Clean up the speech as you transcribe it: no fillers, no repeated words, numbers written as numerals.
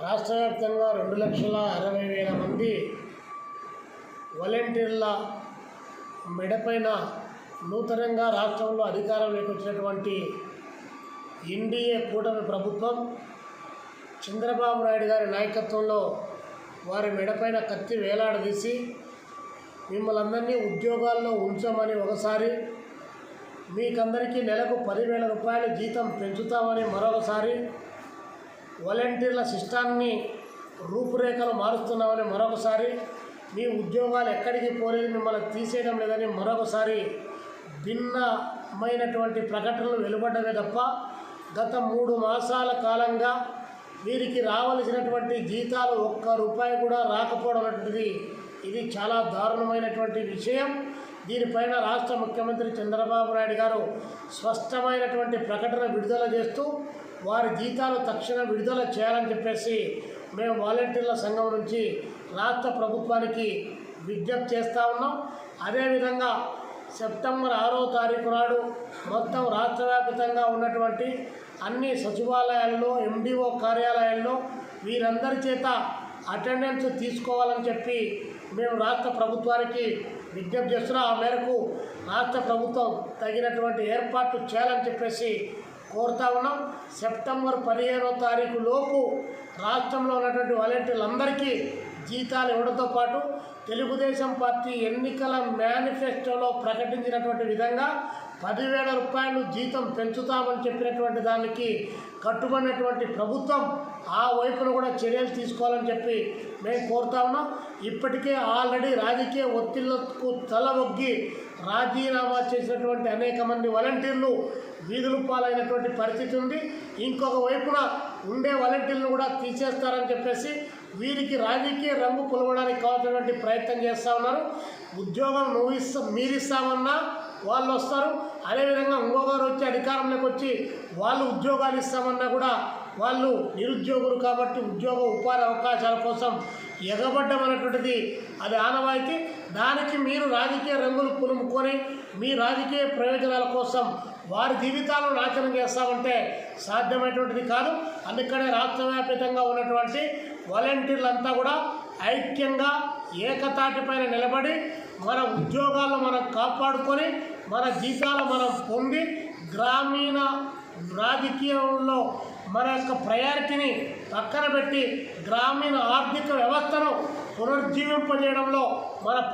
రాష్ట్ర వ్యాప్తంగా 2,60,000 మంది వాలంటీర్ల మెడపైన నూతనంగా రాష్ట్రంలో అధికారంలోకి వచ్చినటువంటి ఎన్డీఏ కూటమి ప్రభుత్వం చంద్రబాబు నాయుడు గారి నాయకత్వంలో వారి మెడపైన కత్తి వేలాడదీసి మిమ్మల్ని అందరినీ ఉద్యోగాల్లో ఉంచమని ఒకసారి, మీకందరికీ నెలకు 10,000 రూపాయల జీతం పెంచుతామని మరొకసారి, వాలంటీర్ల సిస్టాన్ని రూపురేఖలు మారుస్తున్నామని మరొకసారి, మీ ఉద్యోగాలు ఎక్కడికి పోలేదు, మిమ్మల్ని తీసేయడం లేదని మరొకసారి భిన్నమైనటువంటి ప్రకటనలు వెలువడ్డవే తప్ప గత 3 మాసాల కాలంగా వీరికి రావాల్సినటువంటి జీతాలు ₹1 కూడా రాకపోవడం అనేటువంటిది ఇది చాలా దారుణమైనటువంటి విషయం. దీనిపైన రాష్ట్ర ముఖ్యమంత్రి చంద్రబాబు నాయుడు గారు స్పష్టమైనటువంటి ప్రకటన విడుదల చేస్తూ వారి జీతాలు తక్షణ విడుదల చేయాలని చెప్పేసి మేము వాలంటీర్ల సంఘం నుంచి రాష్ట్ర ప్రభుత్వానికి విజ్ఞప్తి చేస్తూ ఉన్నాం. అదేవిధంగా సెప్టెంబర్ 6వ తారీఖు నాడు మొత్తం రాష్ట్ర వ్యాప్తంగా ఉన్నటువంటి అన్ని సచివాలయాల్లో, ఎండిఓ కార్యాలయాల్లో వీరందరి చేత అటెండెన్స్ తీసుకోవాలని చెప్పి మేము రాష్ట్ర ప్రభుత్వానికి విజ్ఞప్తి చేస్తున్నాం. ఆ మేరకు రాష్ట్ర ప్రభుత్వం తగినటువంటి ఏర్పాట్లు చేయాలని చెప్పేసి కోరుతా ఉన్నాం. సెప్టెంబర్ 15వ తారీఖు లోపు రాష్ట్రంలో ఉన్నటువంటి వాలంటీర్లందరికీ జీతాలు ఇవ్వడంతో పాటు తెలుగుదేశం పార్టీ ఎన్నికల మేనిఫెస్టోలో ప్రకటించినటువంటి విధంగా 10,000 రూపాయలు జీతం పెంచుతామని చెప్పినటువంటి దానికి కట్టుబడినటువంటి ప్రభుత్వం ఆ వైపున కూడా చర్యలు తీసుకోవాలని చెప్పి మేము కోరుతా ఉన్నాం. ఇప్పటికే ఆల్రెడీ రాజకీయ ఒత్తిళ్లకు తలవొగ్గి రాజీనామా చేసినటువంటి అనేక మంది వాలంటీర్లు వీధుల పాలైనటువంటి పరిస్థితి ఉంది. ఇంకొక వైపున ఉండే వాలంటీర్లు కూడా తీసేస్తారని చెప్పేసి వీరికి రాజకీయ రంగు పులవడానికి కావాల్సినటువంటి ప్రయత్నం చేస్తూ ఉన్నారు. ఉద్యోగం మీరిస్తామన్నా వాళ్ళు వస్తారు, అదేవిధంగా ఇంకొకరు వచ్చి అధికారంలోకి వచ్చి వాళ్ళు ఉద్యోగాలు ఇస్తామన్నా కూడా వాళ్ళు నిరుద్యోగులు కాబట్టి ఉద్యోగ ఉపాధి అవకాశాల కోసం ఎగబడ్డమనేటువంటిది అది ఆనవాయితీ. దానికి మీరు రాజకీయ రంగులు పులుముకొని మీ రాజకీయ ప్రయోజనాల కోసం వారి జీవితాలను నాశనం చేస్తామంటే సాధ్యమైనటువంటిది కాదు. అందుకనే రాష్ట్ర వ్యాప్తంగా ఉన్నటువంటి వాలంటీర్లంతా కూడా ఐక్యంగా ఏకతాటిపైన నిలబడి మన ఉద్యోగాలను మనం కాపాడుకొని మన జీతాలు మనం పొంది గ్రామీణ రాజకీయంలో మన యొక్క ప్రయారిటీని పక్కన పెట్టి గ్రామీణ ఆర్థిక వ్యవస్థను పునరుజ్జీవింపజేయడంలో మన